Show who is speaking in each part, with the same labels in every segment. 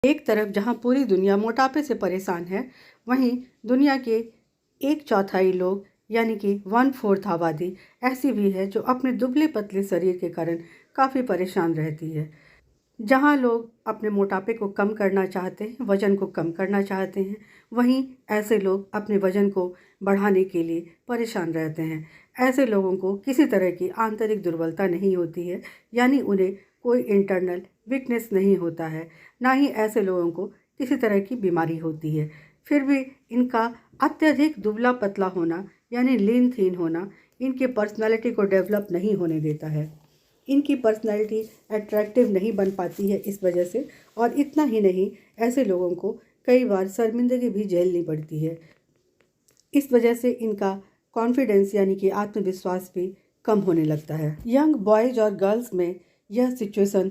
Speaker 1: एक तरफ जहां पूरी दुनिया मोटापे से परेशान है, वहीं दुनिया के 1/4 लोग यानी कि 1/4 आबादी ऐसी भी है जो अपने दुबले पतले शरीर के कारण काफ़ी परेशान रहती है। जहां लोग अपने मोटापे को कम करना चाहते हैं, वज़न को कम करना चाहते हैं, वहीं ऐसे लोग अपने वज़न को बढ़ाने के लिए परेशान रहते हैं। ऐसे लोगों को किसी तरह की आंतरिक दुर्बलता नहीं होती है, यानी उन्हें कोई इंटरनल वीकनेस नहीं होता है, ना ही ऐसे लोगों को किसी तरह की बीमारी होती है। फिर भी इनका अत्यधिक दुबला पतला होना यानी लीन थीन होना इनके पर्सनैलिटी को डेवलप नहीं होने देता है। इनकी पर्सनैलिटी अट्रैक्टिव नहीं बन पाती है इस वजह से। और इतना ही नहीं, ऐसे लोगों को कई बार शर्मिंदगी भी झेलनी पड़ती है। इस वजह से इनका कॉन्फिडेंस यानी कि आत्मविश्वास भी कम होने लगता है। यंग बॉयज़ और गर्ल्स में यह सिचुएशन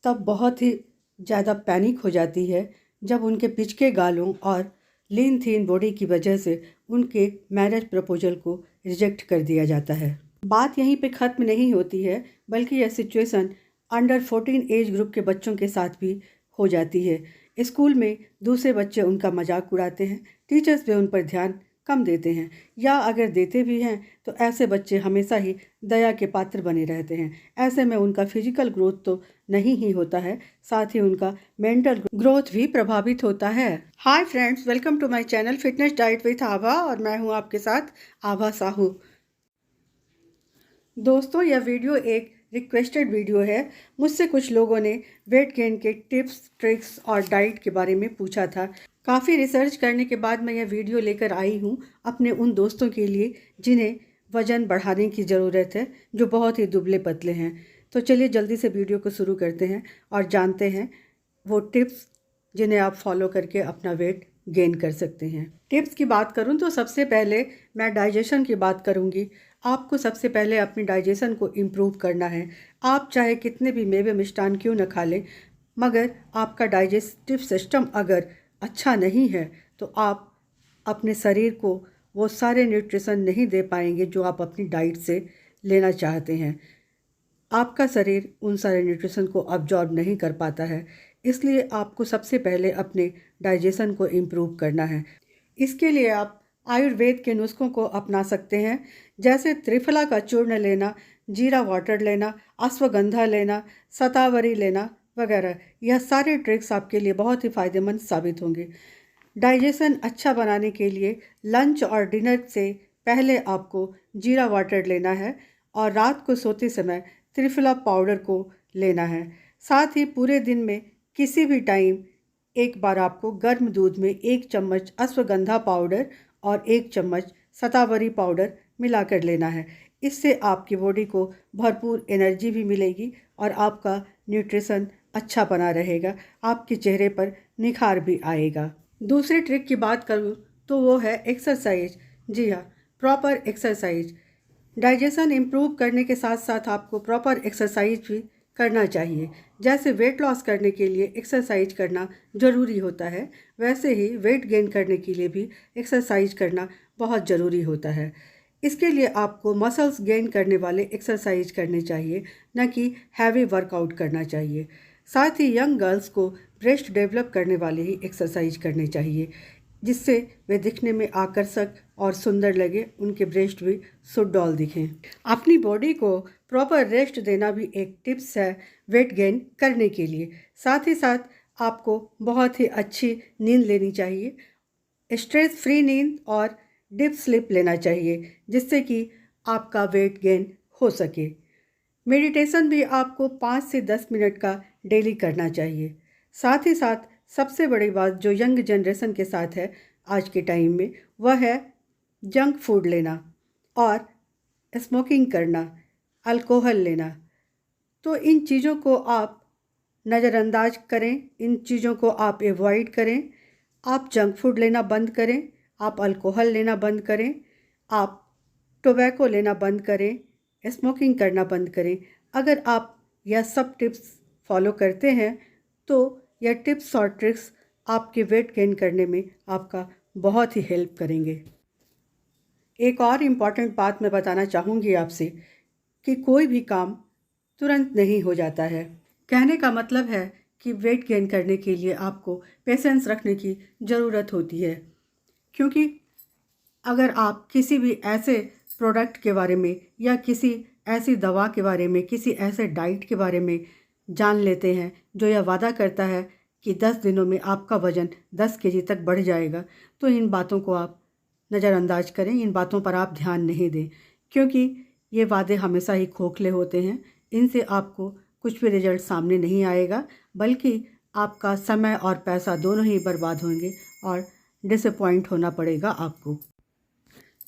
Speaker 1: तब बहुत ही ज़्यादा पैनिक हो जाती है जब उनके पिचके गालों और लीन थीन बॉडी की वजह से उनके मैरिज प्रपोजल को रिजेक्ट कर दिया जाता है। बात यहीं पे ख़त्म नहीं होती है, बल्कि यह सिचुएशन अंडर 14 एज ग्रुप के बच्चों के साथ भी हो जाती है। स्कूल में दूसरे बच्चे उनका मजाक उड़ाते हैं, टीचर्स भी उन पर ध्यान कम देते हैं, या अगर देते भी हैं तो ऐसे बच्चे हमेशा ही दया के पात्र बने रहते हैं। ऐसे में उनका फिजिकल ग्रोथ तो नहीं ही होता है, साथ ही उनका मेंटल ग्रोथ भी प्रभावित होता है। Hi friends, welcome to my channel fitness diet with Abha, और मैं हूँ आपके साथ आभा साहू। दोस्तों, यह वीडियो एक रिक्वेस्टेड वीडियो है। मुझसे कुछ लोगों ने वेट गेन के टिप्स, ट्रिक्स और डाइट के बारे में पूछा था। काफ़ी रिसर्च करने के बाद मैं यह वीडियो लेकर आई हूँ अपने उन दोस्तों के लिए जिन्हें वज़न बढ़ाने की ज़रूरत है, जो बहुत ही दुबले पतले हैं। तो चलिए जल्दी से वीडियो को शुरू करते हैं और जानते हैं वो टिप्स जिन्हें आप फॉलो करके अपना वेट गेन कर सकते हैं। टिप्स की बात करूं तो सबसे पहले मैं डाइजेशन की बात करूंगी। आपको सबसे पहले अपनी डाइजेशन को इम्प्रूव करना है। आप चाहे कितने भी मेवे मिष्टान क्यों न खा लें, मगर आपका डाइजेस्टिव सिस्टम अगर अच्छा नहीं है तो आप अपने शरीर को वो सारे न्यूट्रिशन नहीं दे पाएंगे जो आप अपनी डाइट से लेना चाहते हैं। आपका शरीर उन सारे न्यूट्रिशन को अब्जॉर्ब नहीं कर पाता है, इसलिए आपको सबसे पहले अपने डाइजेशन को इम्प्रूव करना है। इसके लिए आप आयुर्वेद के नुस्खों को अपना सकते हैं, जैसे त्रिफला का चूर्ण लेना, जीरा वाटर लेना, अश्वगंधा लेना, शतावरी लेना वगैरह। यह सारे ट्रिक्स आपके लिए बहुत ही फ़ायदेमंद साबित होंगे। डाइजेशन अच्छा बनाने के लिए लंच और डिनर से पहले आपको जीरा वाटर लेना है और रात को सोते समय त्रिफला पाउडर को लेना है। साथ ही पूरे दिन में किसी भी टाइम एक बार आपको गर्म दूध में 1 चम्मच अश्वगंधा पाउडर और 1 चम्मच शतावरी पाउडर मिलाकर लेना है। इससे आपकी बॉडी को भरपूर एनर्जी भी मिलेगी और आपका न्यूट्रिशन अच्छा बना रहेगा, आपके चेहरे पर निखार भी आएगा। दूसरी ट्रिक की बात करूँ तो वो है एक्सरसाइज। जी हाँ, प्रॉपर एक्सरसाइज। डाइजेशन इम्प्रूव करने के साथ साथ आपको प्रॉपर एक्सरसाइज भी करना चाहिए। जैसे वेट लॉस करने के लिए एक्सरसाइज करना ज़रूरी होता है, वैसे ही वेट गेन करने के लिए भी एक्सरसाइज करना बहुत ज़रूरी होता है। इसके लिए आपको मसल्स गेन करने वाले एक्सरसाइज करने चाहिए, न कि हैवी वर्कआउट करना चाहिए। साथ ही यंग गर्ल्स को ब्रेस्ट डेवलप करने वाले ही एक्सरसाइज करने चाहिए, जिससे वे दिखने में आकर्षक और सुंदर लगे, उनके ब्रेस्ट भी सुडौल दिखें। अपनी बॉडी को प्रॉपर रेस्ट देना भी एक टिप्स है वेट गेन करने के लिए। साथ ही साथ आपको बहुत ही अच्छी नींद लेनी चाहिए, स्ट्रेस फ्री नींद और डीप स्लीप लेना चाहिए, जिससे कि आपका वेट गेन हो सके। मेडिटेशन भी आपको 5 से 10 मिनट का डेली करना चाहिए। साथ ही साथ सबसे बड़ी बात जो यंग जनरेशन के साथ है आज के टाइम में, वह है जंक फूड लेना और स्मोकिंग करना, अल्कोहल लेना। तो इन चीज़ों को आप नज़रअंदाज करें, इन चीज़ों को आप एवॉइड करें। आप जंक फूड लेना बंद करें, आप अल्कोहल लेना बंद करें, आप टोबैको लेना बंद करें, स्मोकिंग करना बंद करें। अगर आप यह सब टिप्स फॉलो करते हैं तो यह टिप्स और ट्रिक्स आपके वेट गेन करने में आपका बहुत ही हेल्प करेंगे। एक और इम्पॉर्टेंट बात मैं बताना चाहूँगी आपसे कि कोई भी काम तुरंत नहीं हो जाता है। कहने का मतलब है कि वेट गेन करने के लिए आपको पेशेंस रखने की ज़रूरत होती है, क्योंकि अगर आप किसी भी ऐसे प्रोडक्ट के बारे में या किसी ऐसी दवा के बारे में, किसी ऐसे डाइट के बारे में जान लेते हैं जो यह वादा करता है कि 10 दिनों में आपका वज़न 10 केजी तक बढ़ जाएगा, तो इन बातों को आप नज़रअंदाज करें, इन बातों पर आप ध्यान नहीं दें, क्योंकि ये वादे हमेशा ही खोखले होते हैं। इनसे आपको कुछ भी रिजल्ट सामने नहीं आएगा, बल्कि आपका समय और पैसा दोनों ही बर्बाद होंगे और डिसअपॉइंट होना पड़ेगा आपको।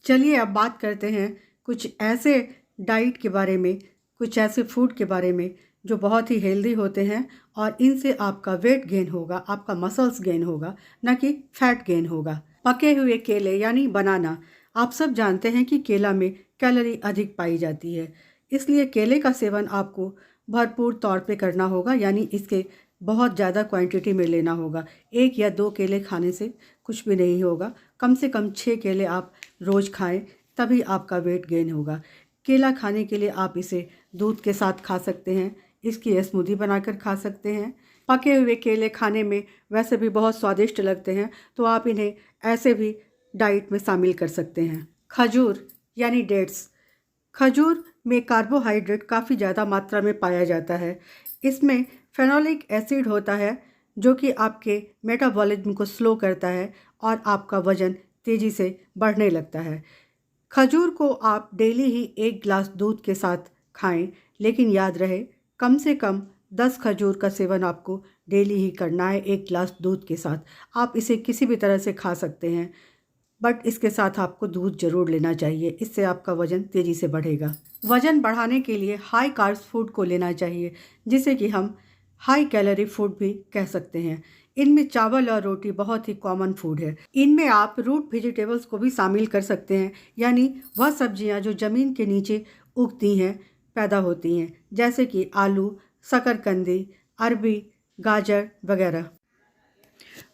Speaker 1: चलिए अब बात करते हैं कुछ ऐसे डाइट के बारे में, कुछ ऐसे फूड के बारे में जो बहुत ही हेल्दी होते हैं और इनसे आपका वेट गेन होगा, आपका मसल्स गेन होगा, ना कि फैट गेन होगा। पके हुए केले यानी बनाना। आप सब जानते हैं कि केला में कैलोरी अधिक पाई जाती है, इसलिए केले का सेवन आपको भरपूर तौर पे करना होगा, यानी इसके बहुत ज़्यादा क्वांटिटी में लेना होगा। 1 या 2 केले खाने से कुछ भी नहीं होगा, कम से कम 6 केले आप रोज़ खाएं, तभी आपका वेट गेन होगा। केला खाने के लिए आप इसे दूध के साथ खा सकते हैं, इसकी स्मूदी बनाकर खा सकते हैं। पके हुए केले खाने में वैसे भी बहुत स्वादिष्ट लगते हैं, तो आप इन्हें ऐसे भी डाइट में शामिल कर सकते हैं। खजूर यानी डेट्स। खजूर में कार्बोहाइड्रेट काफ़ी ज़्यादा मात्रा में पाया जाता है। इसमें फेनोलिक एसिड होता है जो कि आपके मेटाबॉलिज्म को स्लो करता है और आपका वज़न तेज़ी से बढ़ने लगता है। खजूर को आप डेली ही 1 गिलास दूध के साथ खाएं, लेकिन याद रहे कम से कम 10 खजूर का सेवन आपको डेली ही करना है 1 गिलास दूध के साथ। आप इसे किसी भी तरह से खा सकते हैं, बट इसके साथ आपको दूध ज़रूर लेना चाहिए, इससे आपका वज़न तेज़ी से बढ़ेगा। वज़न बढ़ाने के लिए हाई कार्ब्स फूड को लेना चाहिए, जिसे कि हम हाई कैलोरी फूड भी कह सकते हैं। इनमें चावल और रोटी बहुत ही कॉमन फूड है। इनमें आप रूट वेजिटेबल्स को भी शामिल कर सकते हैं, यानी वह सब्जियां जो ज़मीन के नीचे उगती हैं, पैदा होती हैं, जैसे कि आलू, शकरकंदी, अरबी, गाजर वगैरह।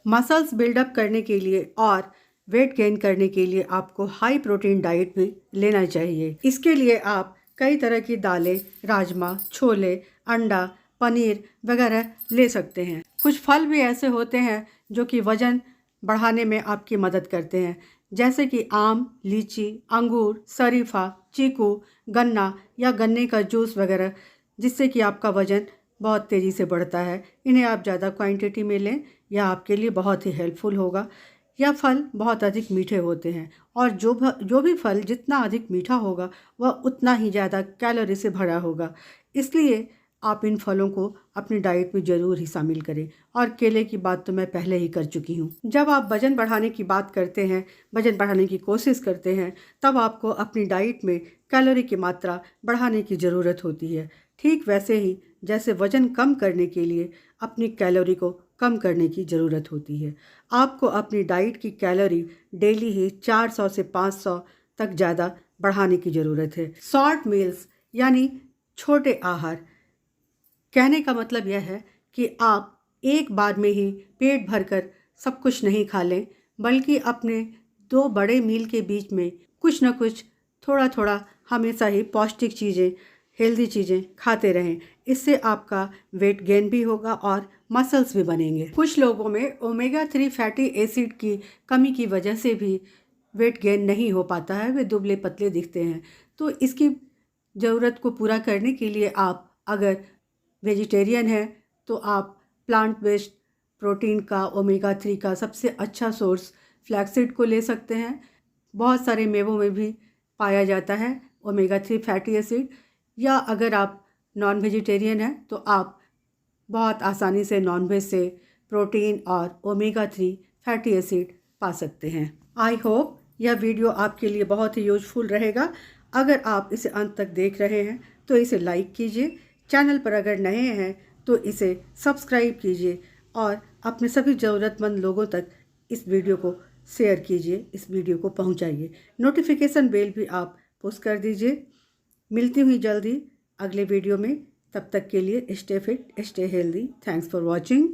Speaker 1: मसल्स बिल्डअप करने के लिए और वेट गेन करने के लिए आपको हाई प्रोटीन डाइट भी लेना चाहिए। इसके लिए आप कई तरह की दालें, राजमा, छोले, अंडा, पनीर वगैरह ले सकते हैं। कुछ फल भी ऐसे होते हैं जो कि वज़न बढ़ाने में आपकी मदद करते हैं, जैसे कि आम, लीची, अंगूर, शरीफा, चीकू, गन्ना या गन्ने का जूस वगैरह, जिससे कि आपका वज़न बहुत तेज़ी से बढ़ता है। इन्हें आप ज़्यादा क्वांटिटी में लें, यह आपके लिए बहुत ही हेल्पफुल होगा। यह फल बहुत अधिक मीठे होते हैं और जो भी फल जितना अधिक मीठा होगा वह उतना ही ज़्यादा कैलोरी से भरा होगा, इसलिए आप इन फलों को अपनी डाइट में ज़रूर ही शामिल करें। और केले की बात तो मैं पहले ही कर चुकी हूँ। जब आप वज़न बढ़ाने की बात करते हैं, वज़न बढ़ाने की कोशिश करते हैं, तब आपको अपनी डाइट में कैलोरी की मात्रा बढ़ाने की ज़रूरत होती है। ठीक वैसे ही जैसे वज़न कम करने के लिए अपनी कैलोरी को कम करने की ज़रूरत होती है। आपको अपनी डाइट की कैलोरी डेली ही 400 से 500 तक ज़्यादा बढ़ाने की ज़रूरत है। शॉर्ट मील्स यानी छोटे आहार। कहने का मतलब यह है कि आप एक बार में ही पेट भरकर सब कुछ नहीं खा लें, बल्कि अपने 2 बड़े मील के बीच में कुछ न कुछ थोड़ा थोड़ा हमेशा ही पौष्टिक चीज़ें, हेल्दी चीज़ें खाते रहें। इससे आपका वेट गेन भी होगा और मसल्स भी बनेंगे। कुछ लोगों में ओमेगा 3 फैटी एसिड की कमी की वजह से भी वेट गेन नहीं हो पाता है, वे दुबले पतले दिखते हैं। तो इसकी ज़रूरत को पूरा करने के लिए आप अगर वेजिटेरियन है तो आप प्लांट बेस्ड प्रोटीन का, ओमेगा 3 का सबसे अच्छा सोर्स फ्लैक्सीड को ले सकते हैं। बहुत सारे मेवों में भी पाया जाता है ओमेगा 3 फैटी एसिड। या अगर आप नॉन वेजिटेरियन हैं तो आप बहुत आसानी से नॉनवेज से प्रोटीन और ओमेगा 3 फैटी एसिड पा सकते हैं। आई होप यह वीडियो आपके लिए बहुत ही यूजफुल रहेगा। अगर आप इसे अंत तक देख रहे हैं तो इसे लाइक कीजिए, चैनल पर अगर नए हैं तो इसे सब्सक्राइब कीजिए और अपने सभी ज़रूरतमंद लोगों तक इस वीडियो को शेयर कीजिए, इस वीडियो को पहुंचाइए। नोटिफिकेशन बेल भी आप पुश कर दीजिए। मिलती हुई जल्दी अगले वीडियो में, तब तक के लिए stay fit, stay healthy. Thanks for watching.